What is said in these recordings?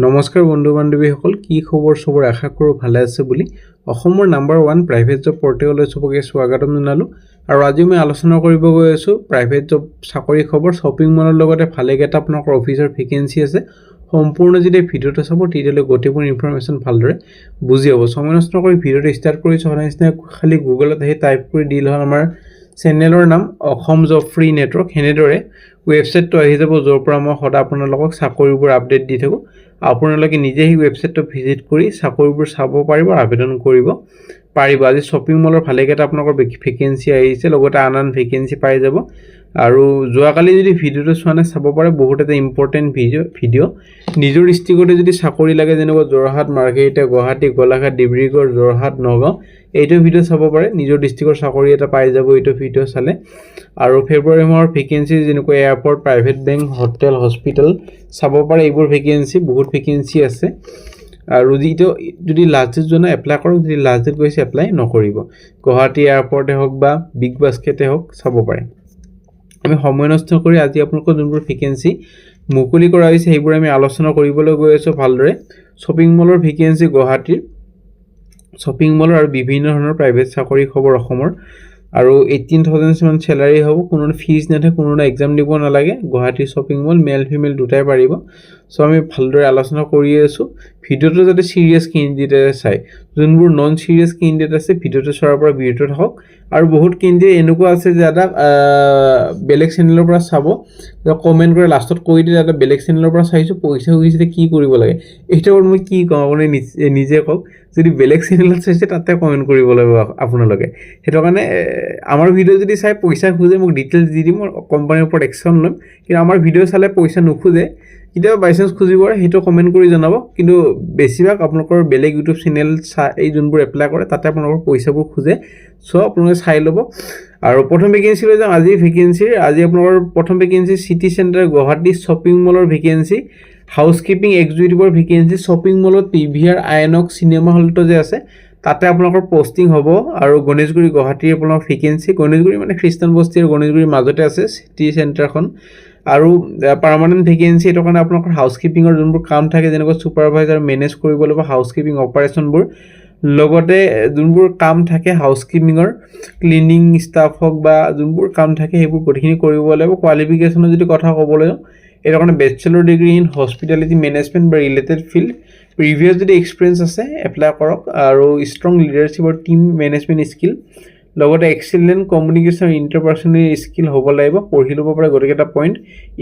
নমস্কাৰ বন্ধু বান্ধৱীসকল, কি খবৰ? সবৰ আশা কৰোঁ ভালে আছে বুলি। অসমৰ নাম্বাৰ 1 প্ৰাইভেট জব পৰ্টেললৈ সবকে স্বাগতম জনালোঁ। আৰু আজি মই আলোচনা কৰিব গৈ আছোঁ প্ৰাইভেট জব চাকৰি খবৰ। শ্বপিং মলৰ লগতে ভালেকেইটা আপোনালোকৰ অফিচৰ ভেকেঞ্চি আছে। সম্পূৰ্ণ যদি ভিডিঅ'টো চাব তেতিয়াহ'লে গোটেইবোৰ ইনফৰমেশ্যন ভালদৰে বুজি পাব। সময় নষ্ট কৰি ভিডিঅ'টো ষ্টাৰ্ট কৰিছোঁ। সদায় নিচিনা খালি গুগলত আহি টাইপ কৰি দি লওঁ আমাৰ চেনেলৰ নাম অসম জব ফ্ৰী নেটৱৰ্ক। সেনেদৰে ৱেবছাইটটো আহি যাব, য'ৰ পৰা মই সদায় আপোনালোকক চাকৰিবোৰ আপডেট দি থাকোঁ। আপোনালোকে নিজে সেই ৱেবছাইটটো ভিজিট কৰি চাকৰিবোৰ চাব পাৰিব, আবেদন কৰিব পাৰিব। আজি শ্বপিং মলৰ ভালেকেইটা আপোনালোকৰ ভেকেঞ্চি আহিছে, লগতে আন ভেকেঞ্চি পাই যাব। আৰু যোৱাকালি যদি ভিডিঅ'টো চোৱা নাই চাব পাৰে, বহুত এটা ইম্পৰ্টেণ্ট ভিডিঅ'। নিজৰ ডিষ্ট্ৰিক্টতে যদি চাকৰি লাগে, যেনেকুৱা যোৰহাট, মাৰ্ঘেৰিটা, গুৱাহাটী, গোলাঘাট, ডিব্ৰুগড়, যোৰহাট, নগাঁও, এইটো ভিডিঅ' চাব পাৰে। নিজৰ ডিষ্ট্ৰিক্টৰ চাকৰি এটা পাই যাব এইটো ভিডিঅ' চালে। আৰু ফেব্ৰুৱাৰী মাহৰ ভেকেঞ্চি যেনেকৈ airport, private bank, hotel, hospital চাব পাৰে। এইবোৰ ভেকেঞ্চি বহুত ভেকেঞ্চি আছে। আৰু যদি লাষ্ট ডেট যোৱা নাই এপ্লাই কৰক, যদি লাষ্ট ডেট গৈছে এপ্লাই নকৰিব। গুৱাহাটী এয়াৰপৰ্টে হওক বা বিগ বাস্কেটে হওক চাব পাৰে। আমি সময় নষ্ট কৰি আজি আপোনালোকৰ যোনবোৰ ভেকেঞ্চি মুকলি কৰা হৈছে সেইবোৰ আমি আলোচনা কৰিবলৈ গৈ আছোঁ ভালদৰে। শ্বপিং মলৰ ভেকেঞ্চি গুৱাহাটীৰ শ্বপিং মলৰ আৰু বিভিন্ন ধৰণৰ প্ৰাইভেট চাকৰি খবৰ অসমৰ। আৰু 18,000 মান চেলাৰী হ'ব। কোনো ফিজ নাথাকে, কোনো এক্সাম দিব নালাগে। Guwahati shopping mall male female দুটাই পাৰিব। চ' আমি ভালদৰে আলোচনা কৰি আছোঁ। ভিডিঅ'টো যাতে চিৰিয়াছ কেণ্ডিডেটে চায়, যোনবোৰ নন চিৰিয়াছ কেণ্ডিডেট আছে ভিডিঅ'টো চোৱাৰ পৰা বিৰত থাকক। আৰু বহুত কেণ্ডিডেট এনেকুৱা আছে যে এটা বেলেগ চেনেলৰ পৰা চাব, কমেণ্ট কৰে লাষ্টত কৈ দিয়ে এটা বেলেগ চেনেলৰ পৰা চাইছোঁ, পইচা গৈছে, কি কৰিব লাগে? এইটো মই কি কওঁ আপুনি নিজে কওক। যদি বেলেগ চেনেলত চাইছে তাতে কমেণ্ট কৰিব লাগিব আপোনালোকে। সেইটো কাৰণে আমাৰ ভিডিঅ' যদি চাই পইচা খোজে মোক ডিটেইলছ দি দিম, মই কোম্পানীৰ ওপৰত একশ্যন ল'ম। কিন্তু আমাৰ ভিডিঅ' চালে পইচা নোখোজে, কেতিয়াবা বাইচান্স খুজিব সেইটো কমেণ্ট কৰি জনাব। কিন্তু বেছিভাগ আপোনালোকৰ বেলেগ ইউটিউব চেনেল এই যোনবোৰ এপ্লাই কৰে তাতে আপোনালোকৰ পইচাবোৰ খোজে। চ' আপোনালোকে চাই ল'ব। আৰু প্ৰথম ভেকেঞ্চি লৈ যাওঁ আজি আপোনালোকৰ প্ৰথম vacancy city centre Guwahati shopping মলৰ ভেকেঞ্চি, হাউচ কিপিং এক্সিকিউটিভৰ ভেকেঞ্চি। শ্বপিং মলত PVR আইনক্স চিনেমা হলটো যে আছে তাতে আপোনালোকৰ পষ্টিং হ'ব। আৰু গণেশগুৰি গুৱাহাটীৰ আপোনালোকৰ ভেকেঞ্চি, গণেশগুৰি মানে খ্ৰীষ্টান বস্তি আৰু গণেশগুৰিৰ মাজতে আছে চিটি চেণ্টাৰখন। আৰু পাৰ্মানেণ্ট ভেকেঞ্চি, এইটো কাৰণে আপোনালোকৰ হাউচ কিপিঙৰ যোনবোৰ কাম থাকে, যেনেকৈ ছুপাৰভাইজাৰ মেনেজ কৰিব লাগিব হাউচ কিপিং অপাৰেশ্যনবোৰ, লগতে যোনবোৰ কাম থাকে হাউচ কিপিঙৰ ক্লিনিং ষ্টাফ হওক বা যোনবোৰ কাম থাকে সেইবোৰ গোটেইখিনি কৰিব লাগিব। কোৱালিফিকেশ্যনৰ যদি কথা ক'বলৈ যাওঁ, এইটো কাৰণে bachelor degree in hospitality management বা ৰিলেটেড ফিল্ড, প্ৰিভিয়াছ যদি এক্সপিৰিয়েঞ্চ আছে এপ্লাই কৰক। আৰু ষ্ট্ৰং লিডাৰশ্বিপ আৰু টিম মেনেজমেণ্ট স্কিল, লগতে এক্সিলেণ্ট কমিউনিকেশ্যন ইণ্টাৰপাৰ্চনেল স্কিল হ'ব লাগিব। পঢ়ি ল'ব পাৰে গোটেইকেইটা পইণ্ট।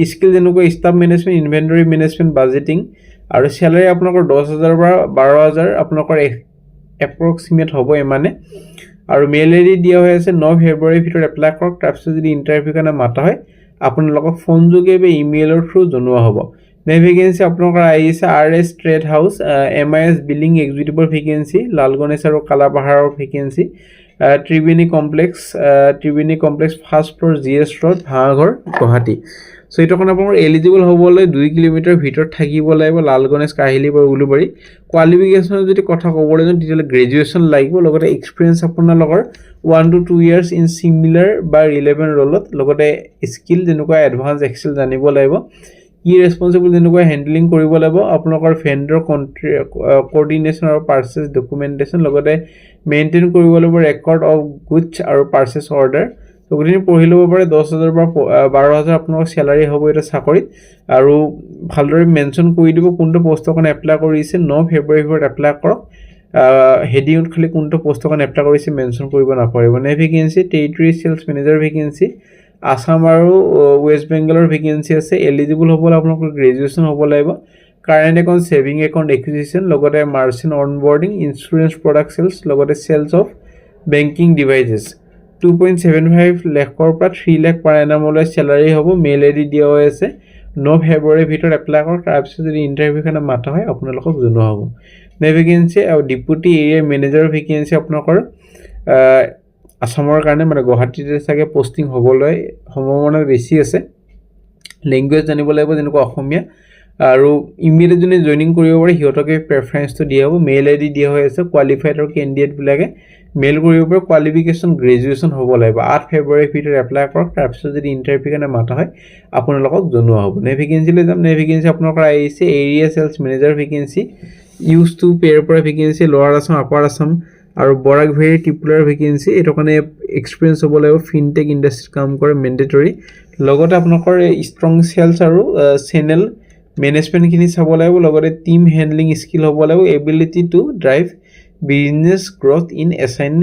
স্কিল যেনেকৈ staff management, inventory management, budgeting. আৰু চেলাৰী আপোনালোকৰ 10,000 পৰা 12,000 আপোনালোকৰ এপ্ৰক্সিমেট হ'ব ইমানে। আৰু মেইল ID দিয়া হৈ আছে 9 ফেব্ৰুৱাৰীৰ ভিতৰত এপ্লাই কৰক। তাৰপিছত যদি ইণ্টাৰভিউ কাৰণে মাতা হয় আপোনালোকক ফোনযোগে বা ইমেইলৰ থ্ৰু জনোৱা হ'ব। নেক্সট ভেকেঞ্চি আপোনালোকৰ আহিছে RS trade house MIS billing এক্সিকিউটিভৰ ভেকেঞ্চি, লালগণেশ আৰু কালাপাহাৰৰ vacancy. Triveni complex first floor GS road, Bhangagarh, Guwahati. So' এইটো কাৰণে আপোনালোকৰ এলিজিবল হ'বলৈ 2 কিলোমিটাৰ ভিতৰত থাকিব লাগিব, লালগণেশ, কাহিলী বা উলুবাৰী। কোৱালিফিকেশ্যনৰ যদি কথা ক'বলৈ যাওঁ তেতিয়াহ'লে গ্ৰেজুৱেশ্যন লাগিব, লগতে এক্সপিৰিয়েঞ্চ আপোনালোকৰ 1 to 2 years ইন চিমিলাৰ বা ৰিলেভেণ্ট ৰলত, লগতে স্কিল যেনেকুৱা এডভান্স এক্সেল জানিব লাগিব। কি ৰেছপনচিবল যেনেকুৱা হেণ্ডলিং কৰিব লাগিব আপোনালোকৰ ভেণ্ডৰ কৰ্ডিনেশ্যন আৰু পাৰ্চেছ ডকুমেণ্টেশ্যন, লগতে মেইনটেইন কৰিব লাগিব ৰেকৰ্ড অফ গুডছ আৰু পাৰ্চেছ অৰ্ডাৰ। ত' গোটেইখিনি পঢ়ি ল'ব পাৰে। 10,000 পৰা 12,000 আপোনালোকৰ চেলাৰী হ'ব এটা চাকৰিত। আৰু ভালদৰে মেনশ্যন কৰি দিব কোনটো পষ্টৰ কাৰণে এপ্লাই কৰিছে। 9 ফেব্ৰুৱাৰীৰ ভিতৰত এপ্লাই কৰক। হেডিঙত খালি কোনটো পষ্টৰ কাৰণে এপ্লাই কৰিছে মেনশ্যন কৰিব নাপাৰিব। Next vacancy territory sales manager vacancy, Assam আৰু ৱেষ্ট বেংগলৰ ভেকেঞ্চি আছে। এলিজিবল হ'বলৈ আপোনালোকৰ গ্ৰেজুৱেশ্যন হ'ব লাগিব। Current account, saving account, acquisition, লগতে merchant onboarding, insurance product sales, লগতে চেলছ অফ বেংকিং ডিভাইচেছ। 2.75 লাখৰ পৰা 3 লাখ পাৰ এনামলৈ চেলাৰী হ'ব। মেইল ID দিয়া হৈ আছে। 9 ফেব্ৰুৱাৰীৰ ভিতৰত এপ্লাই কৰক। তাৰপিছত যদি ইণ্টাৰভিউ কাৰণে মাতা হয় আপোনালোকক জনোৱা হ'ব। নেক্সট ভেকেঞ্চি ডিপুটি এৰিয়া মেনেজাৰৰ ভেকেঞ্চি আপোনালোকৰ আছামৰ কাৰণে, মানে গুৱাহাটীতে চাগে পষ্টিং হ'বলৈ সম্ভাৱনা বেছি আছে। লেংগুৱেজ জানিব লাগিব যেনেকুৱা অসমীয়া আৰু ইমেইলত যোনে জইনিং কৰিব পাৰে সিহঁতকে প্ৰেফাৰেঞ্চটো দিয়া হ'ব মেইল আইডি দিয়া হৈ আছে কোৱালিফাইড আৰু কেণ্ডিডেটবিলাকে মেইল কৰিব পাৰে কোৱালিফিকেশ্যন গ্ৰেজুৱেশ্যন হ'ব লাগিব 8 ফেব্ৰুৱাৰীৰ ভিতৰত এপ্লাই কৰক তাৰপিছত যদি ইণ্টাৰভিউ কাৰণে মাতা হয় আপোনালোকক জনোৱা হ'ব নে ভেকেঞ্চিলৈ যাম নে ভেকেঞ্চি আপোনালোকৰ আহিছে এৰিয়া চেলছ মেনেজাৰ ভেকেঞ্চি ইউজ টু পেৰ পৰা vacancy lower Assam upper Assam আৰু বৰাক ভেৰী টিপুলাৰ ভেকেঞ্চি এইটো কাৰণে এক্সপিৰিয়েঞ্চ হ'ব লাগিব ফিনটেক ইণ্ডাষ্ট্ৰীত কাম কৰে মেণ্ডেটৰী লগতে আপোনালোকৰ ষ্ট্ৰং চেলছ আৰু চেনেল মেনেজমেণ্টখিনি চাব লাগিব লগতে টিম হেণ্ডলিং স্কিল হ'ব লাগিব ability to drive business growth in assigned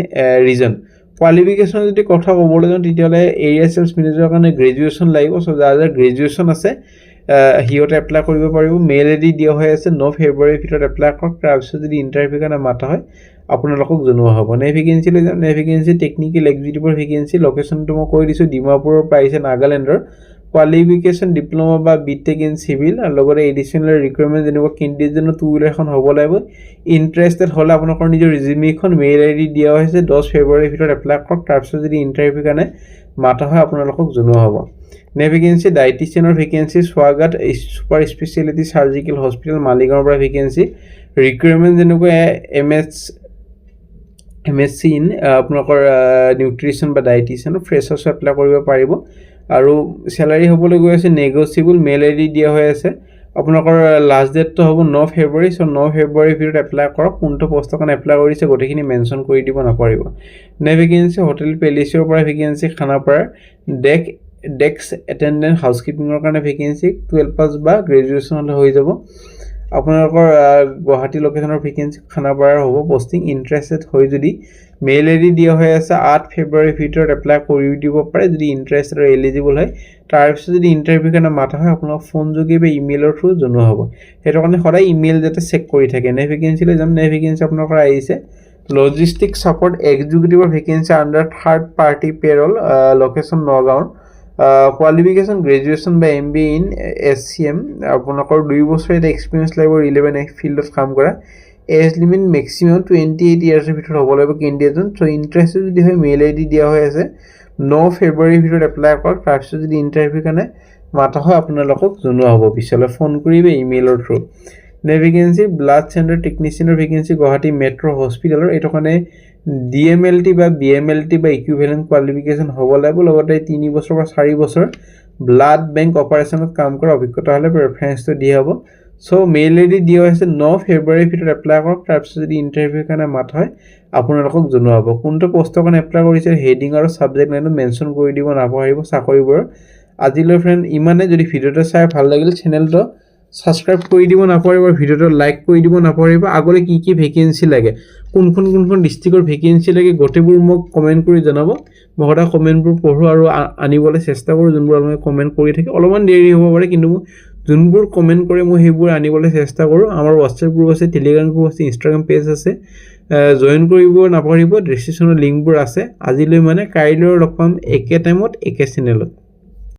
region qualification যদি কথা ক'বলৈ যাওঁ তেতিয়াহ'লে এৰিয়া চেলছ মেনেজাৰৰ কাৰণে গ্ৰেজুৱেশ্যন লাগিব চ' যাৰ গ্ৰেজুৱেশ্যন আছে সিহঁতে এপ্লাই কৰিব পাৰিব মেইল আইডি দিয়া হৈ আছে 9 ফেব্ৰুৱাৰীৰ ভিতৰত এপ্লাই কৰক তাৰপিছত যদি ইণ্টাৰভিউ কাৰণে মাতা হয় আপোনালোকক জনোৱা হ'ব নে ভেকেঞ্চিলৈ যাম নে ভেকেঞ্চি টেকনিকেল এক্সিকিউটিভৰ ভেকেঞ্চি লোকেশ্যনটো মই কৈ দিছোঁ ডিমাপুৰৰ পৰা আহিছে নাগালেণ্ডৰ কোৱালিফিকেশ্যন ডিপ্ল'মা বা বিটেক ইন চিভিল আৰু লগতে এডিশ্যনেল ৰিকুৱাৰমেণ্ট যেনেকুৱা কেণ্ডিডেটজনৰ 2 হুইলাৰ এখন হ'ব লাগিব ইণ্টাৰেষ্টেড হ'লে আপোনালোকৰ নিজৰ ৰিজিউমিখন মেইল আইডি দিয়া হৈছে 10 ফেব্ৰুৱাৰীৰ ভিতৰত এপ্লাই কৰক তাৰপিছত যদি ইণ্টাৰভিউ কাৰণে মাতা হয় আপোনালোকক জনোৱা হ'ব নে ভেকেঞ্চি ডায়েটিচিয়ানৰ ভেকেঞ্চি স্বাগত ছুপাৰ স্পেচিয়েলিটি চাৰ্জিকেল হস্পিটেল মালিগাঁৱৰ পৰা ভেকেঞ্চি ৰিকুৱাৰমেণ্ট যেনেকুৱা MSc ইন আপোনালোকৰ নিউট্ৰিশ্যন বা ডায়েটিচিয়ান ফ্ৰেছাৰ্ছ এপ্লাই কৰিব পাৰিব আৰু চেলাৰী হ'বলৈ গৈ আছে নেগচিয়েবল মেইল আইডি দিয়া হৈ আছে আপোনালোকৰ লাষ্ট ডেটটো হ'ব 9 ফেব্ৰুৱাৰী চ' 9 ফেব্ৰুৱাৰীৰ ভিতৰত এপ্লাই কৰক কোনটো পষ্টৰ কাৰণে এপ্লাই কৰিছে গোটেইখিনি মেনশ্যন কৰি দিব নাপাৰিব নে ভেকেঞ্চি হোটেল পেলিচিয়ৰ পৰা ভেকেঞ্চি খানাপাৰাৰ ডেস্ক এটেণ্ডেণ্ট হাউচকিপিঙৰ কাৰণে ভেকেঞ্চি 12 পাছ বা গ্ৰেজুৱেশ্যন হ'লে হৈ যাব আপোনালোকৰ গুৱাহাটী লোকেশ্যনৰ ভেকেঞ্চি খানাপাৰাৰ হ'ব পষ্টিং ইণ্টাৰেষ্টেড হৈ যদি মেইল আইডি দিয়া হৈ আছে 8 ফেব্ৰুৱাৰীৰ ভিতৰত এপ্লাই কৰি দিব পাৰে যদি ইণ্টাৰেষ্টেড আৰু এলিজিবল হয় তাৰপিছত যদি ইণ্টাৰভিউ কাৰণে মাতা হয় আপোনাক ফোন যোগে বা ইমেইলৰ থ্ৰু জনোৱা হ'ব সেইটো কাৰণে সদায় ইমেইল যাতে চেক কৰি থাকে নে ভেকেঞ্চিলৈ যাম নে ভেকেঞ্চি আপোনালোকৰ আহিছে লজিষ্টিক ছাপৰ্ট এক্সিকিউটিভৰ vacancy under third party payroll location নগাঁৱৰ কোৱালিফিকেশ্যন গ্ৰেজুৱেশ্যন বা MBA ইন SCM আপোনালোকৰ 2 বছৰ এটা এক্সপিৰিয়েঞ্চ লাগিব ৰিলেভেণ্ট ফিল্ডত কাম কৰা এজ লিমিট মেক্সিমাম 28 ইয়াৰ্ছৰ ভিতৰত হ'ব লাগিব কেণ্ডিডেটজন চ' ইণ্টাৰেষ্টেড যদি হয় মেইল আইডি দিয়া হৈ আছে 9 ফেব্ৰুৱাৰীৰ ভিতৰত এপ্লাই কৰক তাৰপিছত যদি ইণ্টাৰভিউ কাৰণে মাতা হয় আপোনালোকক জনোৱা হ'ব পিছলৈ ফোন কৰিবে ইমেইলৰ থ্ৰু নে ভেকেঞ্চি ব্লাড চেণ্টাৰ টেকনিচিয়ানৰ ভেকেঞ্চি গুৱাহাটী মেট্ৰ' হস্পিটেলৰ এইটো কাৰণে DMLT বা BMLT বা ইকুইভেলেণ্ট কোৱালিফিকেশ্যন হ'ব লাগিব লগতে 3 বছৰ বা 4 বছৰ ব্লাড বেংক অপাৰেশ্যনত কাম কৰা অভিজ্ঞতা হ'লে প্ৰেফাৰেঞ্চটো দিয়া হ'ব চ' মেইল আইডি দিয়া হৈছে 9 ফেব্ৰুৱাৰীৰ ভিতৰত এপ্লাই কৰক তাৰপিছত যদি ইণ্টাৰভিউ কাৰণে মাতা হয় আপোনালোকক জনোৱা হ'ব কোনটো পষ্টৰ কাৰণে এপ্লাই কৰিছে হেডিং আৰু ছাবজেক্ট লাইনত মেনশ্যন কৰি দিব নাপাহৰিব চাকৰিবোৰৰ আজিলৈ ফ্ৰেণ্ড ইমানে যদি ভিডিঅ'টো চাই ভাল লাগিল চেনেলটো সাবস্ক্ৰাইব কৰি দিব নাপাহৰিব ভিডিঅ'টো লাইক কৰি দিব নাপাহৰিব আগলৈ কি ভেকেঞ্চি লাগে কোনখন ডিস্ট্ৰিক্টৰ ভেকেঞ্চি লাগে গোটেইবোৰ মোক কমেন্ট কৰি জনাব মই সদায় কমেন্টবোৰ পঢ়ো আৰু আনিবলৈ চেষ্টা কৰোঁ যোনবোৰ আপোনালোকে কমেন্ট কৰি থাকে অলপমান দেৰি হ'ব পাৰে কিন্তু যোনবোৰ কমেন্ট কৰে মই সেইবোৰ আনিবলৈ চেষ্টা কৰোঁ আমাৰ WhatsApp গ্ৰুপ আছে টেলিগ্ৰাম গ্ৰুপ আছে ইনষ্টাগ্ৰাম পেজ আছে জয়েন কৰিব নাপাহৰিব ডেছক্ৰিপশ্যনৰ লিংকবোৰ আছে আজিলৈ মানে কাইলৈ লগ পাম একে টাইমত একে চেনেলত